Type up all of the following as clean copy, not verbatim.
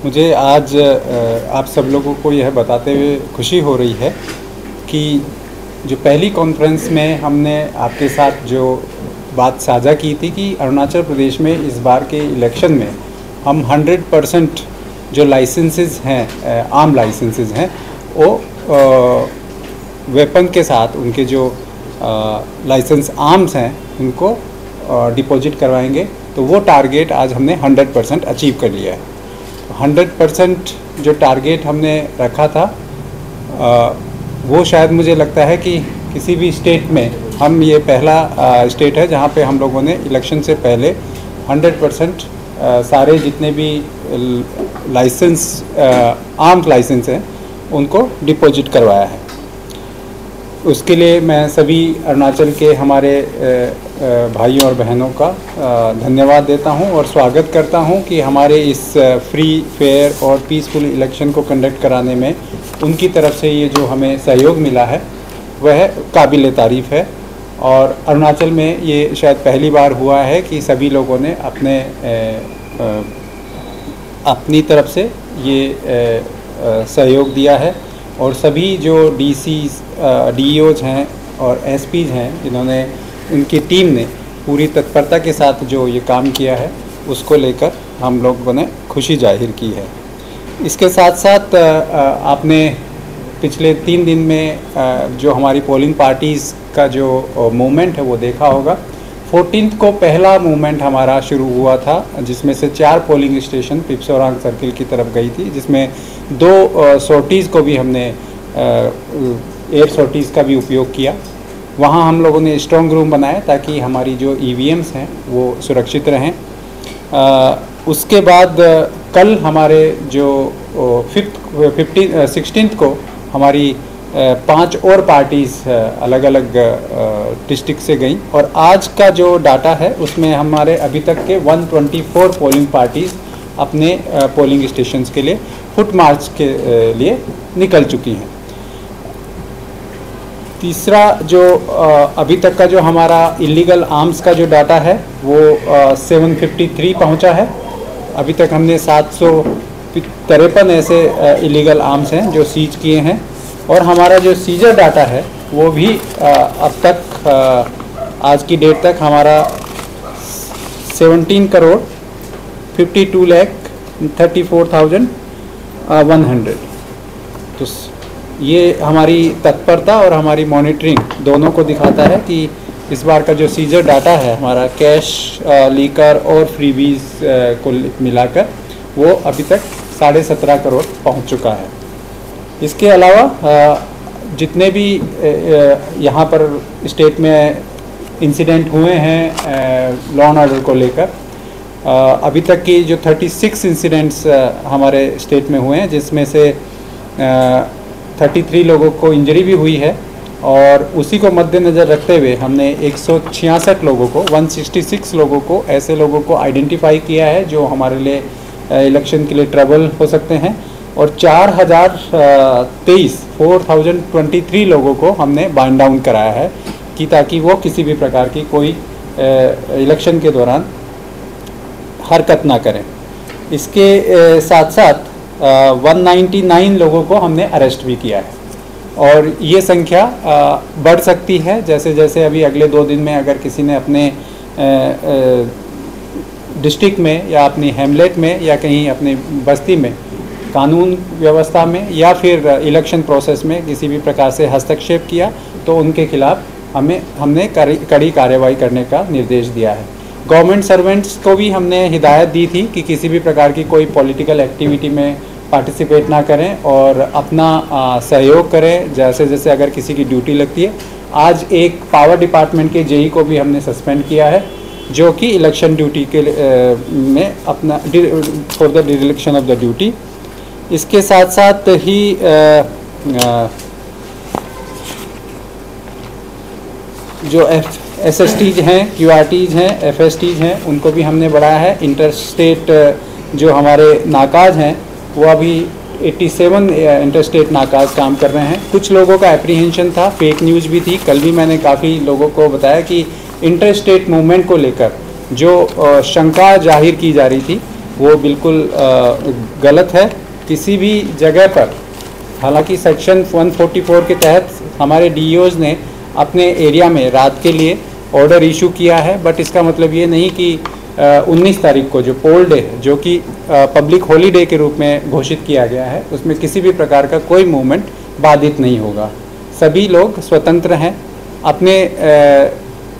मुझे आज आप सब लोगों को यह बताते हुए खुशी हो रही है कि जो पहली कॉन्फ्रेंस में हमने आपके साथ जो बात साझा की थी कि अरुणाचल प्रदेश में इस बार के इलेक्शन में हम 100% जो लाइसेंसेस हैं, आम लाइसेंसेस हैं, वो वेपन के साथ उनके जो लाइसेंस आर्म्स हैं उनको डिपॉजिट करवाएंगे। तो वो टारगेट आज हमने 100% अचीव कर लिया है। 100% जो टारगेट हमने रखा था वो शायद मुझे लगता है कि किसी भी स्टेट में हम ये पहला स्टेट है जहाँ पे हम लोगों ने इलेक्शन से पहले 100% सारे जितने भी लाइसेंस आर्म्स लाइसेंस हैं उनको डिपॉजिट करवाया है। उसके लिए मैं सभी अरुणाचल के हमारे भाइयों और बहनों का धन्यवाद देता हूं और स्वागत करता हूं कि हमारे इस फ्री, फेयर और पीसफुल इलेक्शन को कंडक्ट कराने में उनकी तरफ से ये जो हमें सहयोग मिला है वह काबिल तारीफ़ है। और अरुणाचल में ये शायद पहली बार हुआ है कि सभी लोगों ने अपनी तरफ से ये सहयोग दिया है और सभी जो DEOs हैं और SPs हैं जिन्होंने उनकी टीम ने पूरी तत्परता के साथ जो ये काम किया है उसको लेकर हम लोगों ने खुशी जाहिर की है। इसके साथ साथ आपने पिछले 3 दिन में जो हमारी पोलिंग पार्टीज़ का जो मूवमेंट है वो देखा होगा। 14 को पहला मूवमेंट हमारा शुरू हुआ था जिसमें से 4 पोलिंग स्टेशन पिपसोरांग सर्किल की तरफ गई थी, जिसमें 2 सॉर्टीज़ को भी हमने एयर सॉर्टीज़ का भी उपयोग किया। वहाँ हम लोगों ने स्ट्रॉन्ग रूम बनाया ताकि हमारी जो EVMs हैं वो सुरक्षित रहें। उसके बाद कल हमारे जो 16 को हमारी 5 और पार्टीज़ अलग अलग डिस्ट्रिक्ट से गई और आज का जो डाटा है उसमें हमारे अभी तक के 124 पोलिंग पार्टीज़ अपने पोलिंग स्टेशंस के लिए फुट मार्च के लिए निकल चुकी हैं। तीसरा जो अभी तक का जो हमारा इलीगल आर्म्स का जो डाटा है वो 753 पहुंचा है। अभी तक हमने 753 ऐसे इलीगल आर्म्स हैं जो सीज किए हैं और हमारा जो सीजर डाटा है वो भी अब तक आज की डेट तक हमारा 17 करोड़ 52 लाख 34,100। तो ये हमारी तत्परता और हमारी मॉनिटरिंग दोनों को दिखाता है कि इस बार का जो सीजर डाटा है हमारा कैश, लीकर और फ्रीबीज को मिलाकर वो अभी तक 17.5 करोड़ पहुंच चुका है। इसके अलावा जितने भी यहाँ पर स्टेट में इंसिडेंट हुए हैं लॉ एंड ऑर्डर को लेकर, अभी तक की जो 36 इंसिडेंट्स हमारे स्टेट में हुए हैं जिसमें से 33 लोगों को इंजरी भी हुई है और उसी को मद्देनज़र रखते हुए हमने 166 लोगों को 166 लोगों को ऐसे लोगों को आइडेंटिफाई किया है जो हमारे लिए इलेक्शन के लिए ट्रबल हो सकते हैं और 4,023 लोगों को हमने बाइंड डाउन कराया है कि ताकि वो किसी भी प्रकार की कोई इलेक्शन के दौरान हरकत ना करें। इसके साथ साथ 199 लोगों को हमने अरेस्ट भी किया है और ये संख्या बढ़ सकती है जैसे जैसे अभी अगले 2 दिन में अगर किसी ने अपने डिस्ट्रिक्ट में या अपनी हैमलेट में या कहीं अपनी बस्ती में कानून व्यवस्था में या फिर इलेक्शन प्रोसेस में किसी भी प्रकार से हस्तक्षेप किया तो उनके खिलाफ हमने कड़ी कार्रवाई करने का निर्देश दिया है। गवर्नमेंट सर्वेंट्स को भी हमने हिदायत दी थी कि किसी भी प्रकार की कोई पॉलिटिकल एक्टिविटी में पार्टिसिपेट ना करें और अपना सहयोग करें जैसे जैसे अगर किसी की ड्यूटी लगती है। आज एक पावर डिपार्टमेंट के JE को भी हमने सस्पेंड किया है जो कि इलेक्शन ड्यूटी के में अपना for the direction of the duty. इसके साथ साथ ही जो SSTs हैं, QRTs हैं, FSTs हैं उनको भी हमने बढ़ाया है। इंटरस्टेट जो हमारे नाकाज हैं वो अभी 87 इंटरस्टेट नाकाज काम कर रहे हैं। कुछ लोगों का एप्रीहेंशन था, फेक न्यूज़ भी थी। कल भी मैंने काफ़ी लोगों को बताया कि इंटरस्टेट मूवमेंट को लेकर जो शंका जाहिर की जा रही थी वो बिल्कुल गलत है। किसी भी जगह पर, हालांकि सेक्शन 144 के तहत हमारे डीईओज ने अपने एरिया में रात के लिए ऑर्डर इशू किया है, बट इसका मतलब ये नहीं कि 19 तारीख को जो पोल डे है, जो कि पब्लिक हॉलीडे के रूप में घोषित किया गया है, उसमें किसी भी प्रकार का कोई मूवमेंट बाधित नहीं होगा। सभी लोग स्वतंत्र हैं अपने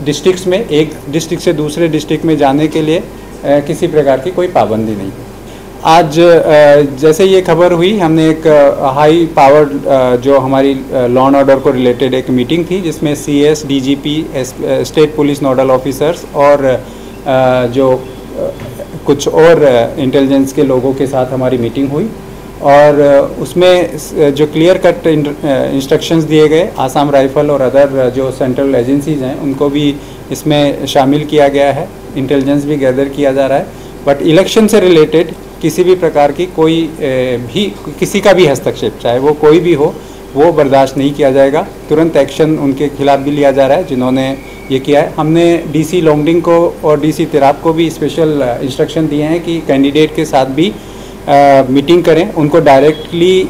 डिस्ट्रिक्ट्स में, एक डिस्ट्रिक्ट से दूसरे डिस्ट्रिक्ट में जाने के लिए किसी प्रकार की कोई पाबंदी नहीं है। आज जैसे ये खबर हुई, हमने एक हाई पावर जो हमारी लॉ एंड ऑर्डर को रिलेटेड एक मीटिंग थी, जिसमें CS, DGP, state police nodal officers और जो कुछ और इंटेलिजेंस के लोगों के साथ हमारी मीटिंग हुई, और उसमें जो क्लियर कट इंस्ट्रक्शंस दिए गए, आसाम राइफल और अदर जो सेंट्रल एजेंसीज हैं उनको भी इसमें शामिल किया गया है, इंटेलिजेंस भी गैदर किया जा रहा है। बट इलेक्शन से रिलेटेड किसी भी प्रकार की कोई भी किसी का भी हस्तक्षेप, चाहे वो कोई भी हो, वो बर्दाश्त नहीं किया जाएगा। तुरंत एक्शन उनके खिलाफ भी लिया जा रहा है जिन्होंने ये किया है। हमने डीसी लोंगडिंग को और डीसी तिराप को भी स्पेशल इंस्ट्रक्शन दिए हैं कि कैंडिडेट के साथ भी मीटिंग करें। उनको डायरेक्टली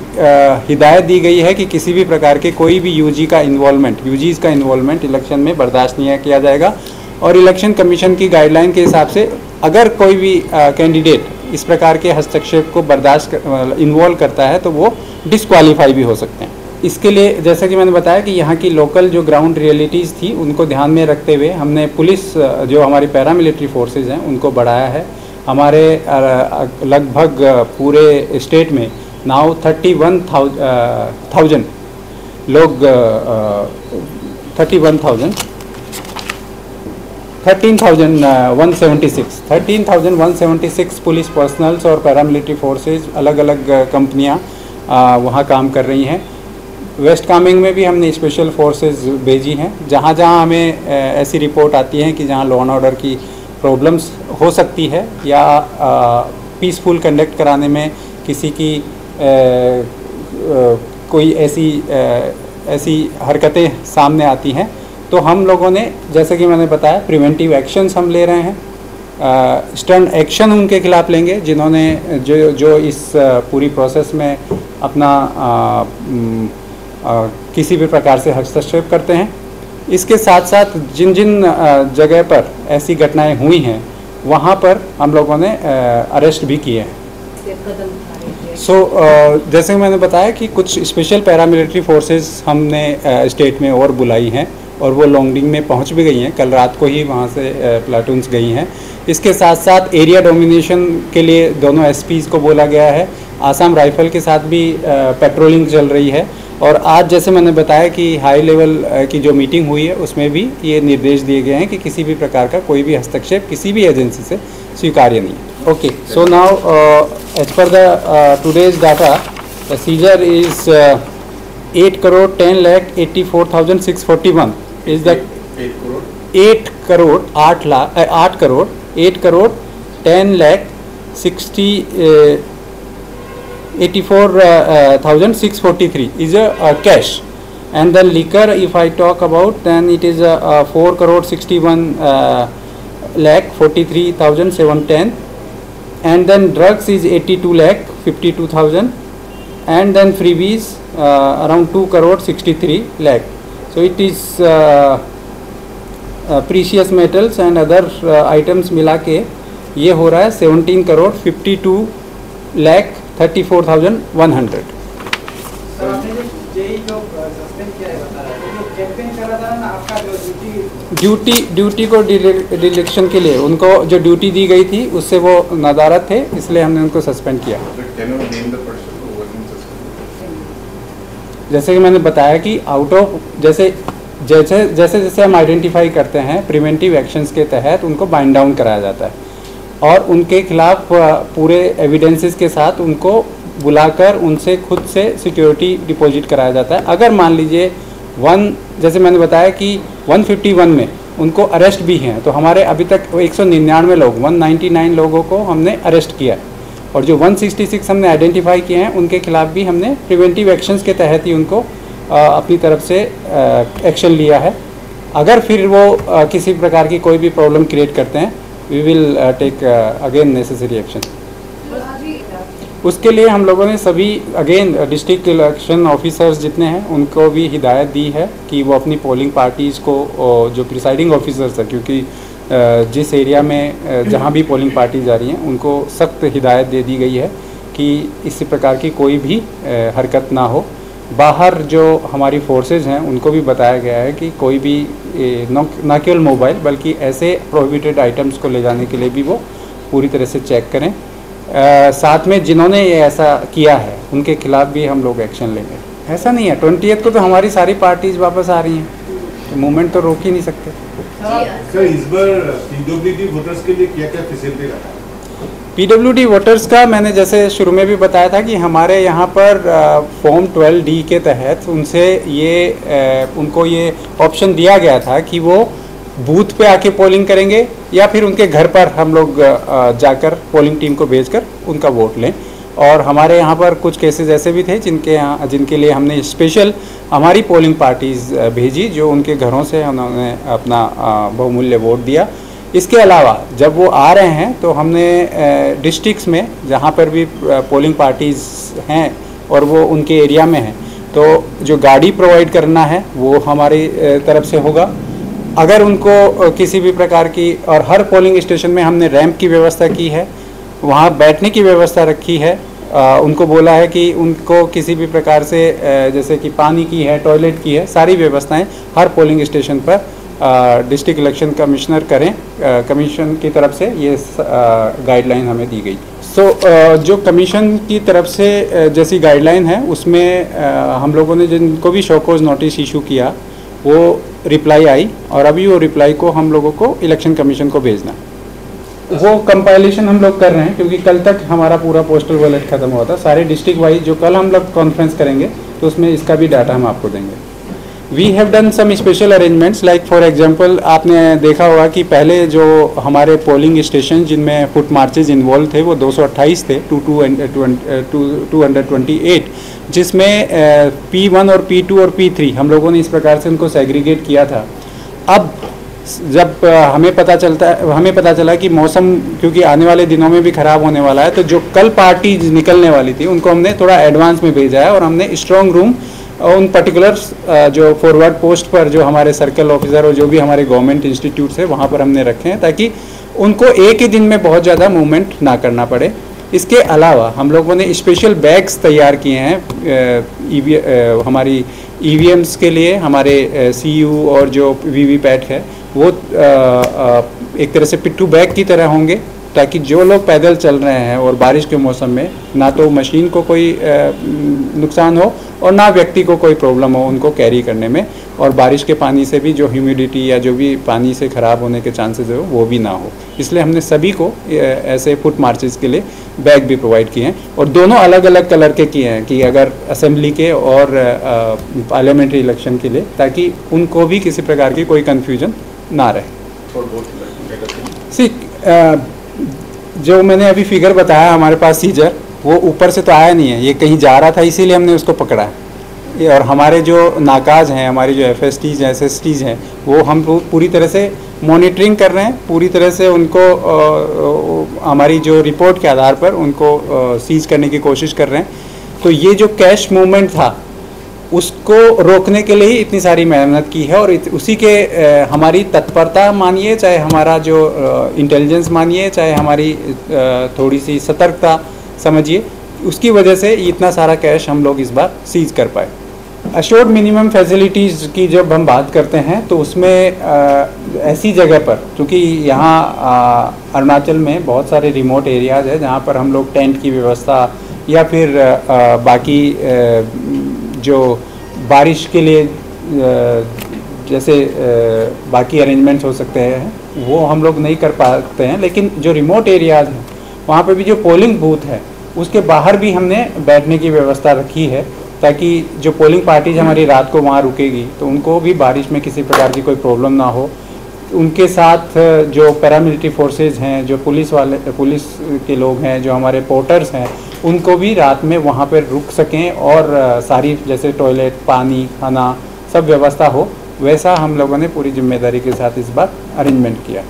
हिदायत दी गई है कि किसी भी प्रकार के कोई भी यूजीज़ का इन्वॉल्वमेंट इलेक्शन में बर्दाश्त नहीं किया जाएगा। और इलेक्शन कमीशन की गाइडलाइन के हिसाब से अगर कोई भी कैंडिडेट इस प्रकार के हस्तक्षेप को इन्वॉल्व करता है तो वो डिस्क्वालीफाई भी हो सकते हैं। इसके लिए जैसा कि मैंने बताया कि यहाँ की लोकल जो ग्राउंड रियलिटीज़ थी उनको ध्यान में रखते हुए हमने पुलिस जो हमारी पैरामिलिट्री फोर्सेज हैं उनको बढ़ाया है। हमारे लगभग पूरे स्टेट में नाउ 13,176 पुलिस पर्सनल्स और पैरामिलिट्री फोर्सेज, अलग अलग कंपनियां वहां काम कर रही हैं। वेस्ट कामेंग में भी हमने स्पेशल फोर्सेज भेजी हैं। जहां जहां हमें ऐसी रिपोर्ट आती है कि जहां लॉ एंड ऑर्डर की प्रॉब्लम्स हो सकती है या पीसफुल कंडक्ट कराने में किसी की कोई ऐसी हरकतें सामने आती हैं, तो हम लोगों ने, जैसे कि मैंने बताया, प्रिवेंटिव एक्शंस हम ले रहे हैं। स्टर्न एक्शन उनके खिलाफ लेंगे जिन्होंने जो इस पूरी प्रोसेस में अपना किसी भी प्रकार से हस्तक्षेप करते हैं। इसके साथ साथ जिन जिन जगह पर ऐसी घटनाएं हुई हैं वहाँ पर हम लोगों ने अरेस्ट भी किए हैं। जैसे मैंने बताया कि कुछ स्पेशल पैरामिलिट्री फोर्सेस हमने स्टेट में और बुलाई हैं और वो लोंगडिंग में पहुंच भी गई हैं। कल रात को ही वहाँ से प्लाटून्स गई हैं। इसके साथ साथ एरिया डोमिनेशन के लिए दोनों एसपीज़ को बोला गया है। आसाम राइफल के साथ भी पेट्रोलिंग चल रही है। और आज जैसे मैंने बताया कि हाई लेवल की जो मीटिंग हुई है उसमें भी ये निर्देश दिए गए हैं कि किसी भी प्रकार का कोई भी हस्तक्षेप किसी भी एजेंसी से स्वीकार्य नहीं है। Okay, so now as per the today's data, the seizure is 8,10,84,641 is the 8 crore 10,84,643 is a cash, and then liquor, if I talk about, then it is 4,61,43,710, and then drugs is 82,52,000, and then freebies around 2,63,00,000. So it is precious metals and other items मिला के ये हो रहा है 17,52,34,100। Duty को direction के लिए उनको जो ड्यूटी दी गई थी उससे वो नदारत थे, इसलिए हमने उनको सस्पेंड किया। जैसे कि मैंने बताया कि आउट ऑफ जैसे हम आइडेंटिफाई करते हैं, प्रिवेंटिव एक्शंस के तहत उनको बाइंड डाउन कराया जाता है और उनके खिलाफ पूरे एविडेंसेस के साथ उनको बुलाकर उनसे खुद से सिक्योरिटी डिपॉजिट कराया जाता है। अगर मान लीजिए जैसे मैंने बताया कि 151 में उनको अरेस्ट भी हैं, तो हमारे अभी तक 199 लोग 199 लोगों को हमने अरेस्ट किया है और जो 166 हमने आइडेंटिफाई किए हैं उनके खिलाफ भी हमने प्रिवेंटिव एक्शंस के तहत ही उनको अपनी तरफ से एक्शन लिया है। अगर फिर वो किसी प्रकार की कोई भी प्रॉब्लम क्रिएट करते हैं, we will take again necessary action. उसके लिए हम लोगों ने सभी अगेन डिस्ट्रिक्ट इलेक्शन ऑफिसर्स जितने हैं उनको भी हिदायत दी है कि वो अपनी पोलिंग पार्टीज़ को, जो प्रिसाइडिंग ऑफिसर्स है, क्योंकि जिस एरिया में जहाँ भी पोलिंग पार्टी जा रही हैं उनको सख्त हिदायत दे दी गई है कि इसी प्रकार की कोई भी हरकत ना हो। बाहर जो हमारी फोर्सेज हैं उनको भी बताया गया है कि कोई भी ना केवल मोबाइल बल्कि ऐसे प्रोहिबिटेड आइटम्स को ले जाने के लिए भी वो पूरी तरह से चेक करें। साथ में जिन्होंने ये ऐसा किया है उनके खिलाफ भी हम लोग एक्शन लेंगे। ऐसा नहीं है, 20th को तो हमारी सारी पार्टीज वापस आ रही हैं, तो मूवमेंट तो रोक ही नहीं सकते। सर इस बार पीडब्ल्यूडी वोटर्स के लिए क्या क्या फैसिलिटी रखा है? पीडब्ल्यूडी वोटर्स का मैंने जैसे शुरू में भी बताया था कि हमारे यहाँ पर फॉर्म 12D के तहत उनसे उनको ये ऑप्शन दिया गया था कि वो बूथ पे आके पोलिंग करेंगे या फिर उनके घर पर हम लोग जाकर पोलिंग टीम को भेजकर उनका वोट लें। और हमारे यहाँ पर कुछ केसेस ऐसे भी थे जिनके लिए हमने स्पेशल हमारी पोलिंग पार्टीज़ भेजी, जो उनके घरों से उन्होंने अपना बहुमूल्य वोट दिया। इसके अलावा जब वो आ रहे हैं तो हमने डिस्ट्रिक्ट्स में जहाँ पर भी पोलिंग पार्टीज़ हैं और वो उनके एरिया में हैं, तो जो गाड़ी प्रोवाइड करना है वो हमारी तरफ से होगा। अगर उनको किसी भी प्रकार की, और हर पोलिंग स्टेशन में हमने रैंप की व्यवस्था की है, वहाँ बैठने की व्यवस्था रखी है। उनको बोला है कि उनको किसी भी प्रकार से जैसे कि पानी की है, टॉयलेट की है, सारी व्यवस्थाएं हर पोलिंग स्टेशन पर डिस्ट्रिक्ट इलेक्शन कमिश्नर करें। कमीशन की तरफ से ये गाइडलाइन हमें दी गई। जो कमीशन की तरफ से जैसी गाइडलाइन है उसमें हम लोगों ने जिनको भी शोकॉज नोटिस इशू किया वो रिप्लाई आई, और अभी वो रिप्लाई को हम लोगों को इलेक्शन कमीशन को भेजना है। वो कंपाइलेशन हम लोग कर रहे हैं क्योंकि कल तक हमारा पूरा पोस्टल बैलेट खत्म हुआ था। सारे डिस्ट्रिक्ट वाइज जो कल हम लोग कॉन्फ्रेंस करेंगे तो उसमें इसका भी डाटा हम आपको देंगे। We have done some special arrangements, like for example आपने देखा होगा कि पहले जो हमारे पोलिंग स्टेशन जिनमें फुट मार्चेज इन्वॉल्व थे वो 228 थे, 228, जिसमें P1 और P2 और P3 हम लोगों ने इस प्रकार से उनको सेग्रीगेट किया था। अब जब हमें पता चला कि मौसम क्योंकि आने वाले दिनों में भी ख़राब होने वाला है, तो जो कल पार्टी निकलने वाली थी उनको हमने थोड़ा एडवांस में भेजा है और हमने स्ट्रॉन्ग रूम उन पर्टिकुलर्स जो फॉरवर्ड पोस्ट पर जो हमारे सर्कल ऑफिसर और जो भी हमारे गवर्नमेंट इंस्टीट्यूट्स है वहाँ पर हमने रखे हैं ताकि उनको एक ही दिन में बहुत ज़्यादा मूवमेंट ना करना पड़े। इसके अलावा हम लोगों ने स्पेशल बैग्स तैयार किए हैं हमारी EVMs के लिए। हमारे CU और जो VVPAT है वो एक तरह से पिट्ठू बैग की तरह होंगे ताकि जो लोग पैदल चल रहे हैं और बारिश के मौसम में ना तो मशीन को कोई नुकसान हो और ना व्यक्ति को कोई प्रॉब्लम हो उनको कैरी करने में, और बारिश के पानी से भी जो ह्यूमिडिटी या जो भी पानी से ख़राब होने के चांसेस हो वो भी ना हो। इसलिए हमने सभी को ऐसे फुट मार्चेस के लिए बैग भी प्रोवाइड किए हैं, और दोनों अलग अलग कलर के किए हैं कि अगर असेंबली के और पार्लियामेंट्री इलेक्शन के लिए, ताकि उनको भी किसी प्रकार की कोई कन्फ्यूजन ना रहे। जो मैंने अभी फिगर बताया हमारे पास सीजर, वो ऊपर से तो आया नहीं है, ये कहीं जा रहा था इसीलिए हमने उसको पकड़ा है। और हमारे जो नाकाज हैं, हमारी जो FSTs हैं, SSTs हैं, वो हम पूरी तरह से मॉनिटरिंग कर रहे हैं, पूरी तरह से उनको हमारी जो रिपोर्ट के आधार पर उनको सीज करने की कोशिश कर रहे हैं। तो ये जो कैश मूवमेंट था उसको रोकने के लिए ही इतनी सारी मेहनत की है, और उसी के हमारी तत्परता मानिए, चाहे हमारा जो इंटेलिजेंस मानिए, चाहे हमारी थोड़ी सी सतर्कता समझिए, उसकी वजह से इतना सारा कैश हम लोग इस बार सीज कर पाए। अश्योर्ड मिनिमम फैसिलिटीज़ की जब हम बात करते हैं तो उसमें ऐसी जगह पर, क्योंकि यहाँ अरुणाचल में बहुत सारे रिमोट एरियाज़ है जहाँ पर हम लोग टेंट की व्यवस्था या फिर बाकी जो बारिश के लिए जैसे बाकी अरेंजमेंट्स हो सकते हैं वो हम लोग नहीं कर पाते हैं, लेकिन जो रिमोट एरियाज़ हैं वहाँ पे भी जो पोलिंग बूथ है उसके बाहर भी हमने बैठने की व्यवस्था रखी है, ताकि जो पोलिंग पार्टीज हमारी रात को वहाँ रुकेगी तो उनको भी बारिश में किसी प्रकार की कोई प्रॉब्लम ना हो। उनके साथ जो पैरामिलिट्री फोर्सेज हैं, जो पुलिस के लोग हैं, जो हमारे पोर्टर्स हैं, उनको भी रात में वहाँ पर रुक सकें और सारी जैसे टॉयलेट, पानी, खाना सब व्यवस्था हो, वैसा हम लोगों ने पूरी जिम्मेदारी के साथ इस बार अरेंजमेंट किया।